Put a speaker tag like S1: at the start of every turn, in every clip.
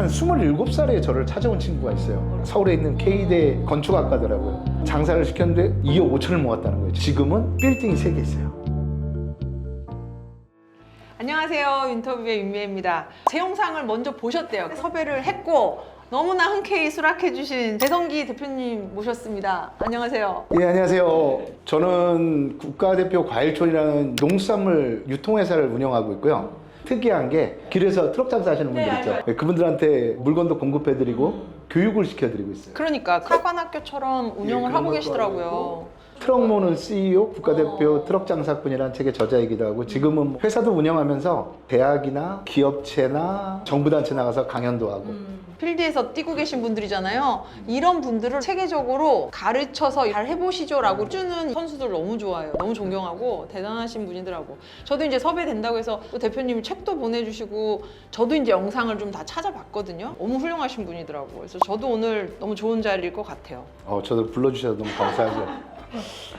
S1: 한 27살에 저를 찾아온 친구가 있어요. 서울에 있는 K대 건축학과더라고요. 장사를 시켰는데 2억 5천을 모았다는 거예요. 지금은 빌딩이 3개 있어요.
S2: 안녕하세요. 인터뷰의 윤미애입니다. 제 영상을 먼저 보셨대요. 섭외를 했고 너무나 흔쾌히 수락해주신 배성기 대표님 모셨습니다. 안녕하세요.
S1: 예, 안녕하세요. 저는 국가대표 과일촌이라는 농수산물 유통회사를 운영하고 있고요. 특이한 게 길에서 트럭 장사하시는 분들 있죠. 네, 그분들한테 물건도 공급해드리고 교육을 시켜드리고 있어요.
S2: 그러니까 사관학교처럼 운영을
S1: 예,
S2: 하고
S1: 그런
S2: 계시더라고요.
S1: 트럭 모는 CEO, 국가대표 트럭 장사꾼이라는 책의 저자이기도 하고 지금은 회사도 운영하면서 대학이나 기업체나 정부단체 나가서 강연도 하고
S2: 필드에서 뛰고 계신 분들이잖아요. 이런 분들을 체계적으로 가르쳐서 잘 해보시죠 라고 주는 선수들 너무 좋아요. 너무 존경하고 대단하신 분이더라고. 저도 이제 섭외된다고 해서 또 대표님이 책도 보내주시고 저도 이제 영상을 좀 다 찾아봤거든요. 너무 훌륭하신 분이더라고요. 그래서 저도 오늘 너무 좋은 자리일 것 같아요.
S1: 저도 불러주셔서 너무 감사하죠.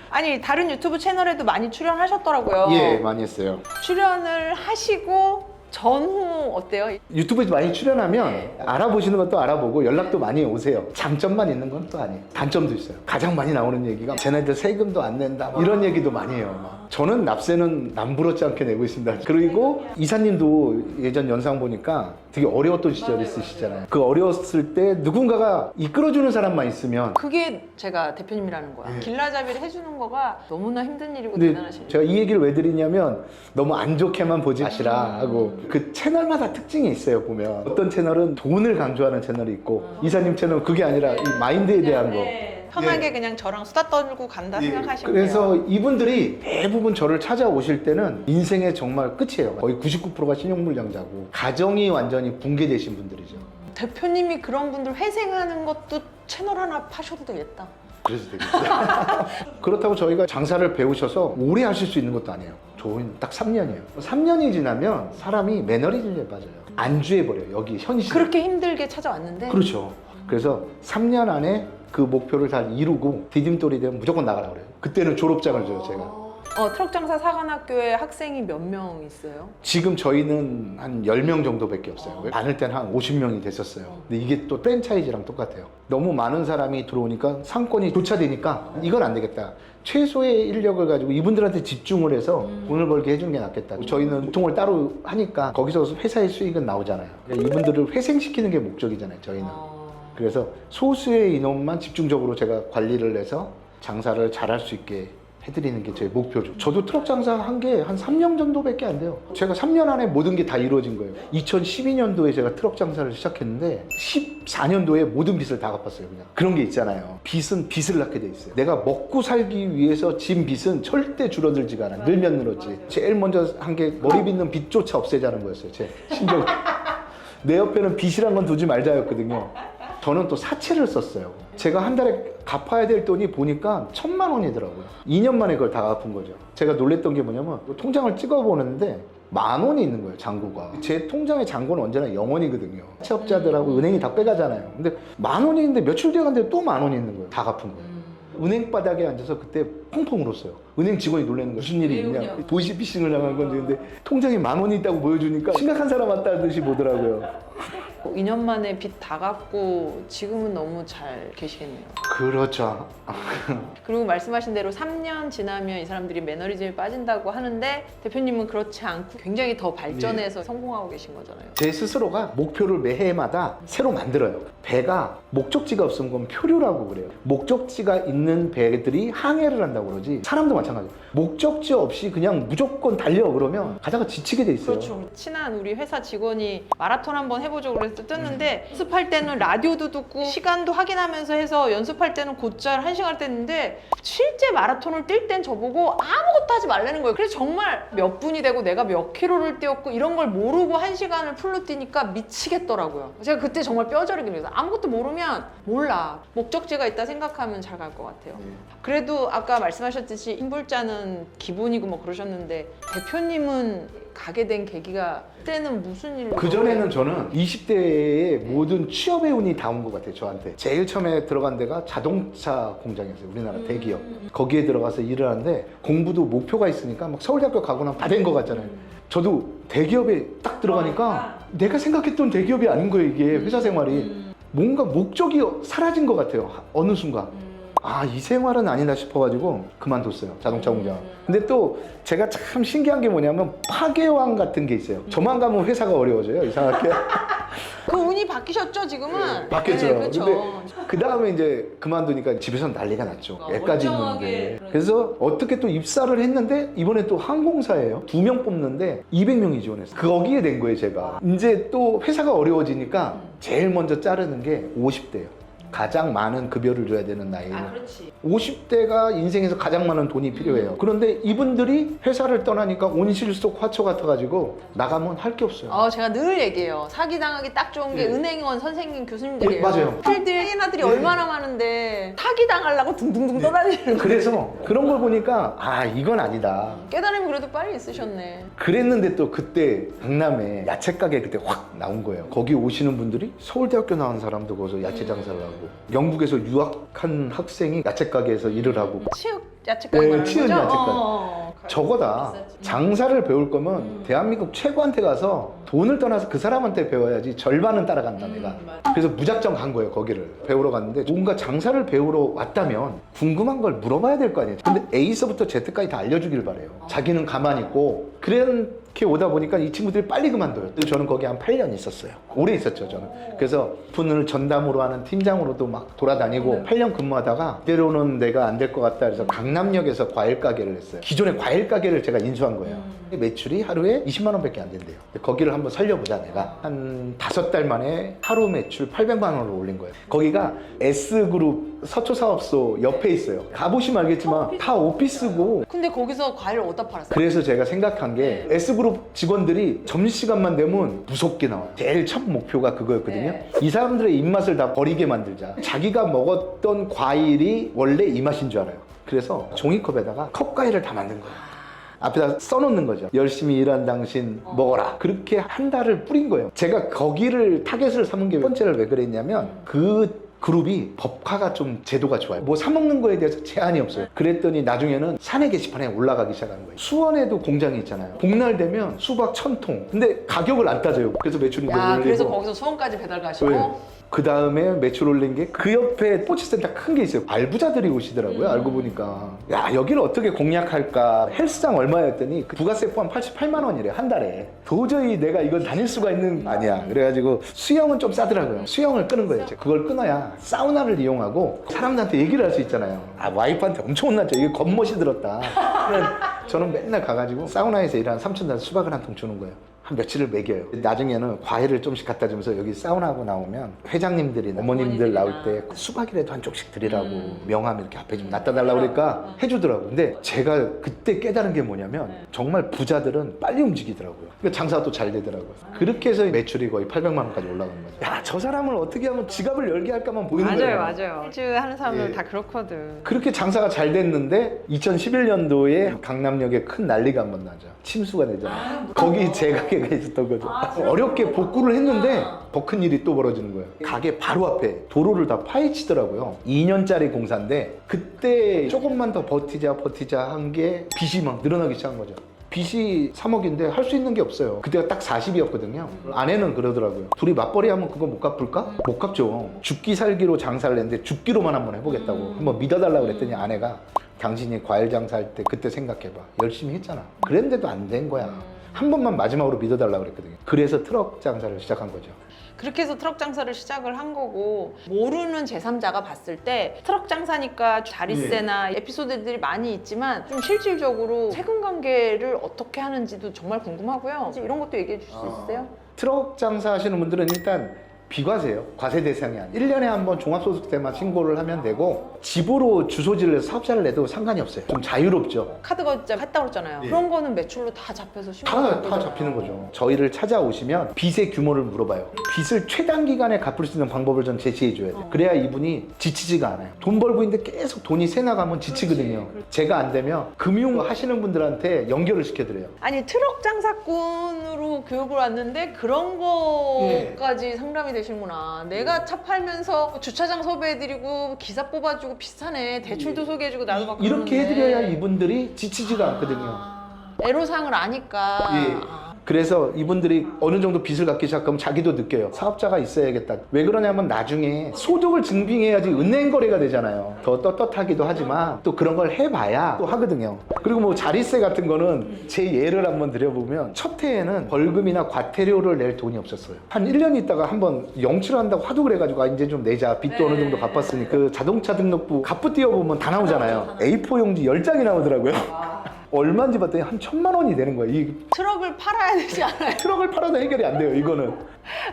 S2: 아니 다른 유튜브 채널에도 많이 출연하셨더라고요.
S1: 예, 많이 했어요.
S2: 출연을 하시고 전후 어때요?
S1: 유튜브에 많이 출연하면 알아보시는 것도 알아보고 연락도 많이 오세요. 장점만 있는 건 또 아니에요. 단점도 있어요. 가장 많이 나오는 얘기가 쟤네들 세금도 안 낸다 이런 얘기도 많이 해요. 저는 납세는 남부럽지 않게 내고 있습니다. 그리고 이사님도 예전 영상 보니까 되게 어려웠던 시절 있으시잖아요. 그 어려웠을 때 누군가가 이끌어주는 사람만 있으면
S2: 그게 제가 대표님이라는 거야. 길라잡이를 해주는 거가 너무나 힘든 일이고
S1: 근데
S2: 대단하신 일.
S1: 제가 이 얘기를 왜 드리냐면 너무 안 좋게만 보지 마시라 하고 그 채널마다 특징이 있어요. 보면 어떤 채널은 돈을 강조하는 채널이 있고 이사님 채널은 그게 아니라 이 마인드에 대한 거
S2: 편하게 그냥 저랑 수다 떨고 간다 생각하시면
S1: 그래서
S2: 돼요.
S1: 이분들이 대부분 저를 찾아오실 때는 인생의 정말 끝이에요. 거의 99%가 신용불량자고 가정이 완전히 붕괴되신 분들이죠.
S2: 대표님이 그런 분들 회생하는 것도 채널 하나 파셔도 되겠다.
S1: 그래서 되겠죠. 그렇다고 저희가 장사를 배우셔서 오래 하실 수 있는 것도 아니에요. 저희는 딱 3년이에요. 3년이 지나면 사람이 매너리즘에 빠져요. 안주해버려요. 여기 현실.
S2: 그렇게 힘들게 찾아왔는데
S1: 그렇죠. 그래서 3년 안에 그 목표를 다 이루고 디딤돌이 되면 무조건 나가라 그래요. 그때는 졸업장을 줘요, 제가.
S2: 트럭 장사 사관학교에 학생이 몇 명 있어요?
S1: 지금 저희는 한 10명 정도밖에 없어요. 많을 땐 한 50명이 됐었어요. 근데 이게 또 프랜차이즈랑 똑같아요. 너무 많은 사람이 들어오니까 상권이 교차되니까 이건 안 되겠다. 최소의 인력을 가지고 이분들한테 집중을 해서 돈을 벌게 해주는 게 낫겠다. 저희는 유통을 따로 하니까 거기서 회사의 수익은 나오잖아요. 그러니까 이분들을 회생시키는 게 목적이잖아요, 저희는. 그래서 소수의 인원만 집중적으로 제가 관리를 해서 장사를 잘할 수 있게 해드리는 게 제 목표죠. 저도 트럭 장사 한 게 한 3년 정도밖에 안 돼요. 제가 3년 안에 모든 게 다 이루어진 거예요. 2012년도에 제가 트럭 장사를 시작했는데 14년도에 모든 빚을 다 갚았어요. 그냥 그런 게 있잖아요. 빚은 빚을 낳게 돼 있어요. 내가 먹고 살기 위해서 진 빚은 절대 줄어들지가 않아. 늘면 늘었지. 제일 먼저 한 게 머리 빚는 빚조차 없애자는 거였어요. 제 심정. 내 옆에는 빚이란 건 두지 말자였거든요. 저는 또 사채를 썼어요. 제가 한 달에 갚아야 될 돈이 보니까 1,000만 원이더라고요. 2년 만에 그걸 다 갚은 거죠. 제가 놀랬던 게 뭐냐면 통장을 찍어보는데 10,000원이 있는 거예요, 잔고가. 제 통장의 잔고는 언제나 0원이거든요. 사채업자들하고 은행이 다 빼가잖아요. 근데 10,000원이 있는데 며칠 뒤에 갔는데 또 10,000원이 있는 거예요. 다 갚은 거예요. 은행 바닥에 앉아서 그때 펑펑 울었어요. 은행 직원이 놀라는 거예요. 무슨 일이 있냐. 보이스피싱을 당한 건데 근데 통장에 10,000원이 있다고 보여주니까 심각한 사람 왔다듯이 보더라고요.
S2: 2년 만에 빚 다 갚고 지금은 너무 잘 계시겠네요.
S1: 그렇죠.
S2: 그리고 말씀하신 대로 3년 지나면 이 사람들이 매너리즘에 빠진다고 하는데 대표님은 그렇지 않고 굉장히 더 발전해서 성공하고 계신 거잖아요.
S1: 제 스스로가 목표를 매해마다 새로 만들어요. 배가 목적지가 없으면 그건 표류라고 그래요. 목적지가 있는 배들이 항해를 한다고 그러지 사람도 마찬가지예요. 목적지 없이 그냥 무조건 달려 그러면 가다가 지치게 돼 있어요.
S2: 그렇죠. 친한 우리 회사 직원이 마라톤 한번 해보자고 그래서 떴는데 연습할 때는 라디오도 듣고 시간도 확인하면서 해서 연습할 때는 곧잘 1시간 뗐는데 실제 마라톤을 뛸 땐 저보고 아무것도 하지 말라는 거예요. 그래서 정말 몇 분이 되고 내가 몇 킬로를 뛰었고 이런 걸 모르고 1시간을 풀로 뛰니까 미치겠더라고요. 제가 그때 정말 뼈저리게 느꼈어요. 아무것도 모르면 몰라. 목적지가 있다 생각하면 잘 갈 것 같아요. 그래도 아까 말씀하셨듯이 힘불자는 기본이고 뭐 그러셨는데 대표님은 가게 된 계기가 그때는 무슨 일로?
S1: 그전에는 저는 20대의 모든 취업의 운이 다 온 것 같아요, 저한테. 제일 처음에 들어간 데가 자동차 공장이었어요, 우리나라 대기업. 거기에 들어가서 일을 하는데 공부도 목표가 있으니까 막 서울대학교 가고 나면 다 된 것 같잖아요. 저도 대기업에 딱 들어가니까 내가 생각했던 대기업이 아닌 거예요, 이게 회사 생활이. 뭔가 목적이 사라진 것 같아요, 어느 순간. 아, 이 생활은 아니다 싶어가지고 그만뒀어요, 자동차 공장. 근데 또 제가 참 신기한 게 뭐냐면 파괴왕 같은 게 있어요. 저만 가면 회사가 어려워져요, 이상하게.
S2: 그 운이 바뀌셨죠 지금은?
S1: 바뀌었죠.
S2: 네, 그쵸.
S1: 근데 그 다음에 이제 그만두니까 집에서 난리가 났죠. 애까지 있는데. 그래서 어떻게 또 입사를 했는데 이번에 또 항공사예요. 2명 뽑는데 200명이 지원했어요. 거기에 된 거예요, 제가. 이제 또 회사가 어려워지니까 제일 먼저 자르는 게 50대예요. 가장 많은 급여를 줘야 되는 나이에요.
S2: 그렇지.
S1: 50대가 인생에서 가장 많은 돈이 필요해요. 그런데 이분들이 회사를 떠나니까 온실속 화초 같아가지고 나가면 할 게 없어요.
S2: 제가 늘 얘기해요. 사기당하기 딱 좋은 게
S1: 네.
S2: 은행원 선생님 교수님들이에요.
S1: 네, 맞아요.
S2: 필드에 애나들이 얼마나 많은데 사기당하려고 둥둥둥 떠다니는 거예요.
S1: 그래서 그런 걸 보니까 아, 이건 아니다.
S2: 깨달음이 그래도 빨리 있으셨네.
S1: 그랬는데 또 그때 강남에 야채 가게 그때 확 나온 거예요. 거기 오시는 분들이 서울대학교 나온 사람도 거기서 야채 장사를 하고, 영국에서 유학한 학생이 야채 가게에서 일을 하고.
S2: 치읓 야채가게 말하는
S1: 치읓
S2: 거죠?
S1: 야채가게. 저거다. 장사를 배울 거면 대한민국 최고한테 가서 돈을 떠나서 그 사람한테 배워야지. 절반은 따라간다 내가. 그래서 무작정 간 거예요, 거기를 배우러 갔는데. 뭔가 장사를 배우러 왔다면 궁금한 걸 물어봐야 될 거 아니에요. 근데 A서부터 Z까지 다 알려주길 바래요. 자기는 가만히 있고. 그렇게 오다 보니까 이 친구들이 빨리 그만둬요. 저는 거기 한 8년 있었어요. 오래 있었죠, 저는. 그래서 분을 전담으로 하는 팀장으로도 막 돌아다니고 8년 근무하다가 이대로는 내가 안 될 것 같다 그래서 강남역에서 과일 가게를 했어요. 기존에 과일 가게를 제가 인수한 거예요. 매출이 하루에 20만 원밖에 안 된대요. 거기를 한번 살려보자. 내가 한 5달 만에 하루 매출 800만 원을 올린 거예요. 거기가 S그룹 서초사업소 옆에 있어요. 가보시면 알겠지만 다 오피스고.
S2: 근데 거기서 과일을 어디다 팔았어요?
S1: 그래서 제가 생각한 게 S그룹 직원들이 점심시간만 되면 무섭게 나와요. 제일 첫 목표가 그거였거든요.
S2: 네.
S1: 이 사람들의 입맛을 다 버리게 만들자. 자기가 먹었던 과일이 원래 이 맛인 줄 알아요. 그래서 종이컵에다가 컵과일을 다 만든 거예요. 앞에다 써놓는 거죠. 열심히 일한 당신 먹어라. 그렇게 한 달을 뿌린 거예요. 제가 거기를 타겟을 삼은 게 첫 번째를 왜 그랬냐면 그 그룹이 법화가 좀 제도가 좋아요. 뭐 사먹는 거에 대해서 제한이 없어요. 그랬더니 나중에는 사내 게시판에 올라가기 시작하는 거예요. 수원에도 공장이 있잖아요. 복날 되면 수박 1000통. 근데 가격을 안 따져요. 그래서 매출이 너무 올리고.
S2: 그래서 거기서 수원까지 배달 가시고?
S1: 네. 그 다음에 매출 올린 게 그 옆에 스포츠센터 큰 게 있어요. 알부자들이 오시더라고요. 알고 보니까. 야, 여기를 어떻게 공략할까. 헬스장 얼마였더니 그 부가세 포함 88만 원이래요. 한 달에. 도저히 내가 이건 다닐 수가 있는 아니야. 그래가지고 수영은 좀 싸더라고요. 수영을 끄는 거예요. 그걸 끊어야 사우나를 이용하고 사람들한테 얘기를 할 수 있잖아요. 아, 와이프한테 엄청 혼났죠. 이게 겉멋이 들었다. 저는 맨날 가가지고 사우나에서 일하는 삼촌한테 수박을 한 통 주는 거예요. 한 며칠을 먹여요. 나중에는 과일을 좀씩 갖다 주면서 여기 사우나하고 나오면 회장님들이나 어머님들 나올 때 수박이라도 한 쪽씩 드리라고 명함 이렇게 앞에 좀 놔다 달라고 그러니까 해주더라고요. 근데 제가 그때 깨달은 게 뭐냐면 정말 부자들은 빨리 움직이더라고요. 그러니까 장사가 또 잘 되더라고요. 그렇게 해서 매출이 거의 800만 원까지 올라간 거죠. 야, 저 사람을 어떻게 하면 지갑을 열게 할까만 보이는 거예요.
S2: 맞아요. 헬즈 하는 사람들
S1: 예.
S2: 다 그렇거든.
S1: 그렇게 장사가 잘 됐는데 2011년도에 강남역에 큰 난리가 한 번 나죠. 침수가 되잖아요. 거기 제 가게가 있었던 거죠. 어렵게 복구를 했는데 더 큰 일이 또 벌어지는 거예요. 가게 바로 앞에 도로를 다 파헤치더라고요. 2년짜리 공사인데 그때 조금만 더 버티자 한 게 빚이 막 늘어나기 시작한 거죠. 빚이 3억인데 할 수 있는 게 없어요. 그때가 딱 40이었거든요. 아내는 그러더라고요. 둘이 맞벌이 하면 그거 못 갚을까? 못 갚죠. 죽기 살기로 장사를 했는데 죽기로만 한번 해보겠다고 한번 믿어달라고 그랬더니 아내가 당신이 과일 장사할 때 그때 생각해봐. 열심히 했잖아. 그랬는데도 안 된 거야. 한 번만 마지막으로 믿어달라고 그랬거든요. 그래서 트럭 장사를 시작한 거죠.
S2: 그렇게 해서 트럭 장사를 시작을 한 거고, 모르는 제3자가 봤을 때 트럭 장사니까 자릿세나 에피소드들이 많이 있지만 좀 실질적으로 세금 관계를 어떻게 하는지도 정말 궁금하고요. 이런 것도 얘기해 주실 수 있으세요?
S1: 트럭 장사 하시는 분들은 일단 비과세요. 과세 대상이 아니에요. 1년에 한 번 종합소득세만 신고를 하면 되고 집으로 주소지를 사업자를 내도 상관이 없어요. 좀 자유롭죠.
S2: 카드 결제 했다고 그랬잖아요.
S1: 예.
S2: 그런 거는 매출로 다 잡혀서 신고하는
S1: 다 잡히는 거죠. 저희를 찾아오시면 빚의 규모를 물어봐요. 빚을 최단 기간에 갚을 수 있는 방법을 전 제시해 줘야 돼요. 그래야 이분이 지치지가 않아요. 돈 벌고 있는데 계속 돈이 새 나가면 지치거든요. 제가 안 되면 금융 하시는 분들한테 연결을 시켜드려요.
S2: 아니, 트럭 장사꾼으로 교육을 왔는데 그런 거까지 상담이 되시는구나. 내가 차 팔면서 주차장 섭외해드리고 기사 뽑아주고 비슷하네. 대출도 소개해주고 나도 막
S1: 이렇게
S2: 그러는데.
S1: 해드려야 이분들이 지치지가 않거든요.
S2: 애로사항을 아니까.
S1: 예. 그래서 이분들이 어느 정도 빚을 갚기 시작하면 자기도 느껴요. 사업자가 있어야겠다. 왜 그러냐면 나중에 소득을 증빙해야지 은행 거래가 되잖아요. 더 떳떳하기도 하지만 또 그런 걸 해봐야 또 하거든요. 그리고 뭐 자리세 같은 거는 제 예를 한번 드려보면 첫 해에는 벌금이나 과태료를 낼 돈이 없었어요. 한 1년 있다가 한번 영치를 한다고 화두 그래가지고 아, 이제 좀 내자. 빚도 어느 정도 갚았으니 그 자동차 등록부 갑부 띄워보면 다 나오잖아요. A4 용지 10장이 나오더라고요. 얼마인지 봤더니 한 1,000만 원이 되는 거예요. 이
S2: 트럭을 팔아야 되지 않아요?
S1: 트럭을 팔아도 해결이 안 돼요, 이거는.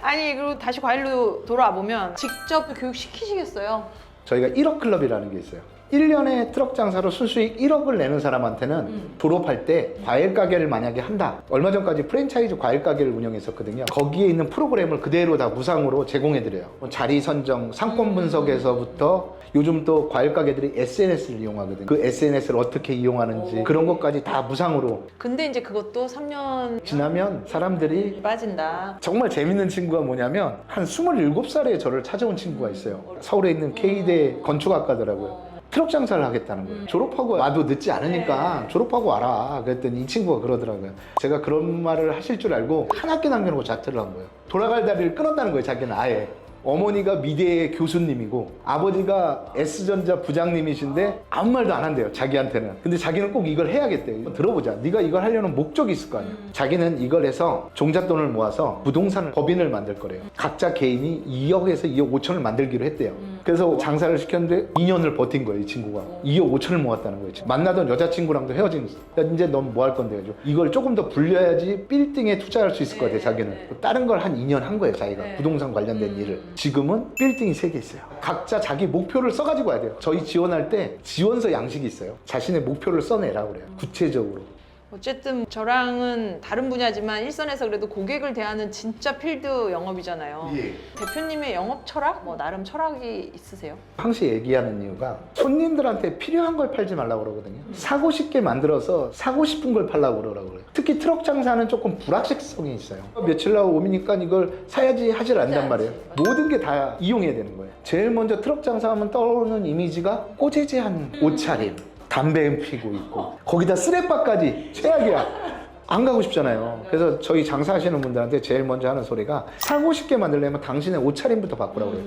S2: 아니 그리고 다시 과일로 돌아와 보면 직접 교육 시키시겠어요?
S1: 저희가 1억 클럽이라는 게 있어요. 1년에 트럭 장사로 순수익 1억을 내는 사람한테는 졸업할 때 과일 가게를 만약에 한다. 얼마 전까지 프랜차이즈 과일 가게를 운영했었거든요. 거기에 있는 프로그램을 그대로 다 무상으로 제공해드려요. 자리 선정, 상권 분석에서부터 요즘 또 과일 가게들이 SNS를 이용하거든요. 그 SNS를 어떻게 이용하는지 그런 것까지 다 무상으로.
S2: 근데 이제 그것도 3년
S1: 지나면 사람들이
S2: 빠진다.
S1: 정말 재밌는 친구가 뭐냐면 한 27살에 저를 찾아온 친구가 있어요. 서울에 있는 K대 건축학과더라고요. 트럭 장사를 하겠다는 거예요. 졸업하고 와도 늦지 않으니까 졸업하고 와라. 그랬더니 이 친구가 그러더라고요. 제가 그런 말을 하실 줄 알고 한 학기 남겨놓고 자퇴를 한 거예요. 돌아갈 다리를 끊었다는 거예요, 자기는 아예. 어머니가 미대의 교수님이고 아버지가 S전자 부장님이신데 아무 말도 안 한대요, 자기한테는. 근데 자기는 꼭 이걸 해야겠대요. 들어보자. 네가 이걸 하려는 목적이 있을 거 아니야. 자기는 이걸 해서 종잣돈을 모아서 부동산을 법인을 만들 거래요. 각자 개인이 2억에서 2억 5천을 만들기로 했대요. 그래서 장사를 시켰는데 2년을 버틴 거예요, 이 친구가. 2억 5천을 모았다는 거예요. 만나던 여자친구랑도 헤어진 거예요. 야, 이제 넌 뭐 할 건데? 해가지고 이걸 조금 더 불려야지 빌딩에 투자할 수 있을 것 같아요, 자기는. 다른 걸 한 2년 한 거예요, 자기가. 부동산 관련된 일을. 지금은 빌딩이 3개 있어요. 각자 자기 목표를 써가지고 와야 돼요. 저희 지원할 때 지원서 양식이 있어요. 자신의 목표를 써내라 그래요, 구체적으로.
S2: 어쨌든 저랑은 다른 분야지만 일선에서 그래도 고객을 대하는 진짜 필드 영업이잖아요.
S1: 예.
S2: 대표님의 영업 철학? 뭐 나름 철학이 있으세요?
S1: 항상 얘기하는 이유가 손님들한테 필요한 걸 팔지 말라고 그러거든요. 사고 싶게 만들어서 사고 싶은 걸 팔라고 그러라고 그래요. 특히 트럭 장사는 조금 불확실성이 있어요. 며칠 나고 오미니까 이걸 사야지 하질 않단 말이에요. 모든 게 다 이용해야 되는 거예요. 제일 먼저 트럭 장사하면 떠오르는 이미지가 꼬재재한 옷차림, 담배 피고 있고 거기다 쓰레빠까지 최악이야. 안 가고 싶잖아요. 그래서 저희 장사하시는 분들한테 제일 먼저 하는 소리가 사고 싶게 만들려면 당신의 옷차림부터 바꾸라고 그래요.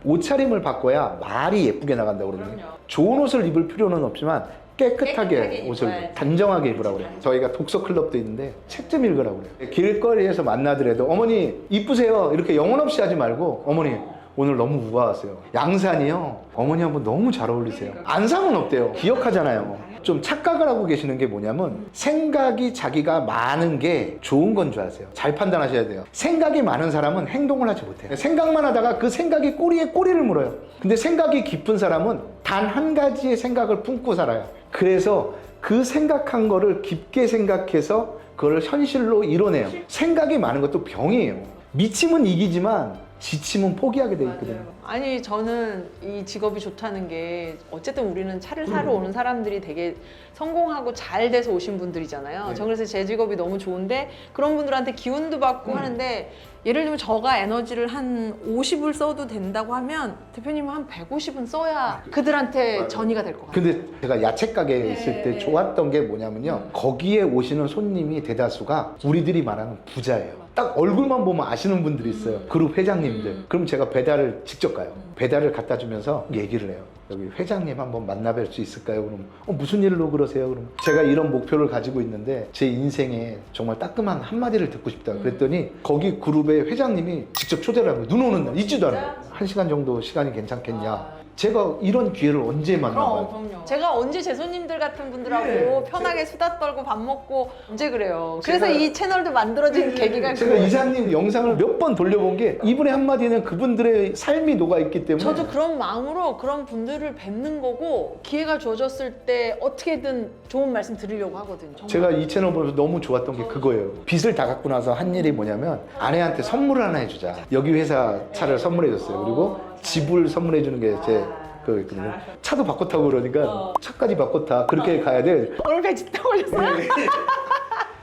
S1: 옷차림을 바꿔야 말이 예쁘게 나간다고 그러거든요. 좋은 옷을 입을 필요는 없지만 깨끗하게 옷을 단정하게 입으라고 그래요. 저희가 독서 클럽도 있는데 책 좀 읽으라고 그래요. 길거리에서 만나더라도 어머니 이쁘세요 이렇게 영혼 없이 하지 말고 어머니 오늘 너무 우아하세요. 양산이요. 어머니하고 너무 잘 어울리세요. 안상은 없대요. 기억하잖아요. 좀 착각을 하고 계시는 게 뭐냐면 생각이 자기가 많은 게 좋은 건 줄 아세요. 잘 판단하셔야 돼요. 생각이 많은 사람은 행동을 하지 못해요. 생각만 하다가 그 생각이 꼬리에 꼬리를 물어요. 근데 생각이 깊은 사람은 단 한 가지의 생각을 품고 살아요. 그래서 그 생각한 거를 깊게 생각해서 그걸 현실로 이뤄내요. 생각이 많은 것도 병이에요. 미침은 이기지만 지침은 포기하게 돼 있거든요.
S2: 아니 저는 이 직업이 좋다는 게 어쨌든 우리는 차를 사러 오는 사람들이 되게 성공하고 잘 돼서 오신 분들이잖아요.
S1: 네.
S2: 저 그래서 제 직업이 너무 좋은데 그런 분들한테 기운도 받고 하는데 예를 들면 저가 에너지를 한 50을 써도 된다고 하면 대표님은 한 150은 써야 그들한테 전이가 될 것 같아요.
S1: 근데 제가 야채 가게에 있을 때 좋았던 게 뭐냐면요. 거기에 오시는 손님이 대다수가 우리들이 말하는 부자예요. 딱 얼굴만 보면 아시는 분들이 있어요. 그룹 회장님들. 그럼 제가 배달을 직접 가요. 배달을 갖다 주면서 얘기를 해요. 여기 회장님 한번 만나뵐 수 있을까요? 그럼 무슨 일로 그러세요? 그럼 제가 이런 목표를 가지고 있는데 제 인생에 정말 따끔한 한마디를 듣고 싶다. 그랬더니 거기 그룹의 회장님이 직접 초대를 하고 눈 오는 날 있지도 않아요. 1시간 정도 시간이 괜찮겠냐. 제가 이런 기회를 언제 만나봐요?
S2: 그럼요. 제가 언제 제 손님들 같은 분들하고 편하게 수다 떨고 밥 먹고 언제 그래요. 그래서 이 채널도 만들어진 계기가
S1: 제가
S2: 그거예요.
S1: 이사님 영상을 몇 번 돌려본 게 이분의 한마디는 그분들의 삶이 녹아있기 때문에
S2: 저도 그런 마음으로 그런 분들을 뵙는 거고 기회가 주어졌을 때 어떻게든 좋은 말씀 드리려고 하거든요. 정말.
S1: 제가 이 채널 보면서 너무 좋았던 게 그거예요. 빚을 다 갚고 나서 한 일이 뭐냐면 아내한테 선물을 하나 해주자. 여기 회사 차를 선물해줬어요. 그리고 집을 선물해주는 게 제 그거였거든요. 차도 바꿔 타고 그러니까 차까지 바꿔 타. 그렇게 가야 돼.
S2: 오늘 벤츠 타고 오셨어요?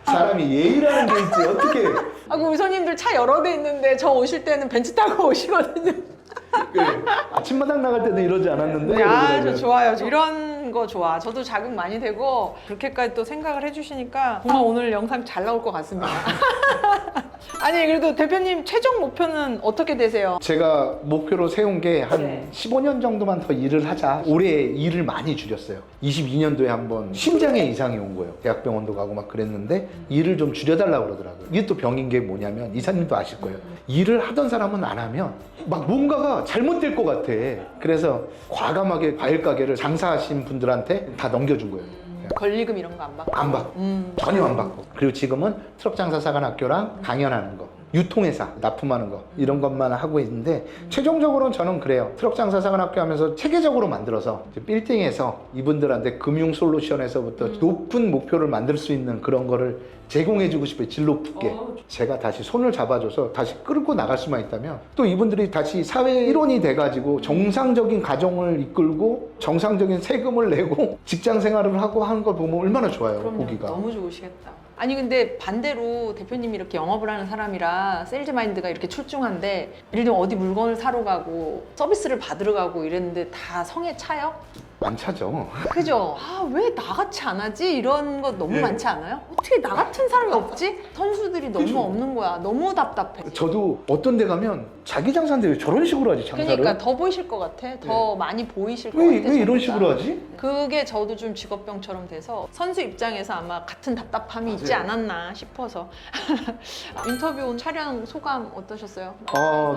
S1: 사람이 예의라는 게 있지. 어떻게.
S2: 아, 그 우리 손님들 차 여러 대 있는데 저 오실 때는 벤츠 타고 오시거든요.
S1: 아침마당 나갈 때도 이러지 않았는데.
S2: 아, 저
S1: 이러더라고요.
S2: 좋아요. 이런 거 좋아. 저도 자극 많이 되고 그렇게까지 또 생각을 해주시니까 정말 오늘 영상 잘 나올 것 같습니다. 아니 그래도 대표님 최종 목표는 어떻게 되세요?
S1: 제가 목표로 세운 게 한
S2: 네.
S1: 15년 정도만 더 일을 하자. 올해 일을 많이 줄였어요. 22년도에 한번 심장에 이상이 온 거예요. 대학병원도 가고 막 그랬는데 일을 좀 줄여달라고 그러더라고요. 이게 또 병인 게 뭐냐면 이사님도 아실 거예요. 일을 하던 사람은 안 하면 막 뭔가가 잘못될 것 같아. 그래서 과감하게 과일 가게를 장사하신 분들한테 다 넘겨준 거예요.
S2: 권리금 이런 거 안 받고?
S1: 안 받고 전혀 안 받고. 그리고 지금은 트럭 장사 사관학교랑 강연하는 거, 유통회사 납품하는 거 이런 것만 하고 있는데 최종적으로는 저는 그래요. 트럭 장사 사관학교 하면서 체계적으로 만들어서 이제 빌딩에서 이분들한테 금융 솔루션에서부터 높은 목표를 만들 수 있는 그런 거를 제공해주고 싶어요. 질 높게. 제가 다시 손을 잡아줘서 다시 끌고 나갈 수만 있다면 또 이분들이 다시 사회 일원이 돼가지고 정상적인 가정을 이끌고 정상적인 세금을 내고 직장 생활을 하고 하는 걸 보면 얼마나 좋아요.
S2: 그럼요.
S1: 보기가.
S2: 너무 좋으시겠다. 아니 근데 반대로 대표님이 이렇게 영업을 하는 사람이라 세일즈 마인드가 이렇게 출중한데 예를 들면 어디 물건을 사러 가고 서비스를 받으러 가고 이랬는데 다 성에 차요?
S1: 안 차죠.
S2: 그죠? 아, 왜 나같이 안 하지? 이런 거 너무 많지 않아요? 어떻게 나 같은 사람이 없지? 선수들이 너무
S1: 그죠.
S2: 없는 거야. 너무 답답해.
S1: 저도 어떤 데 가면 자기 장사인데 왜 저런 식으로 하지 장사를?
S2: 그러니까 더 보이실 것 같아. 더 많이 보이실 것
S1: 왜
S2: 같아.
S1: 이런
S2: 저보다.
S1: 식으로 하지?
S2: 그게 저도 좀 직업병처럼 돼서 선수 입장에서 아마 같은 답답함이 있지
S1: 맞아요.
S2: 않았나 싶어서 인터뷰 온 촬영 소감 어떠셨어요?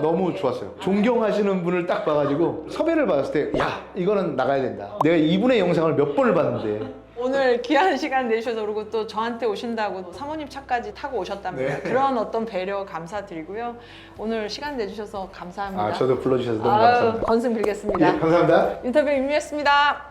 S1: 너무 좋았어요. 존경하시는 분을 딱 봐가지고 섭외를 받았을 때, 야, 이거는 나가야 된다. 내가 이분의 영상을 몇 번을 봤는데.
S2: 오늘 귀한 시간 내주셔서 그리고 또 저한테 오신다고 사모님 차까지 타고 오셨답니다.
S1: 네.
S2: 그런 어떤 배려 감사드리고요. 오늘 시간 내주셔서 감사합니다.
S1: 저도 불러주셔서 너무 감사합니다.
S2: 건승 빌겠습니다.
S1: 예, 감사합니다.
S2: 인터뷰 임유였습니다.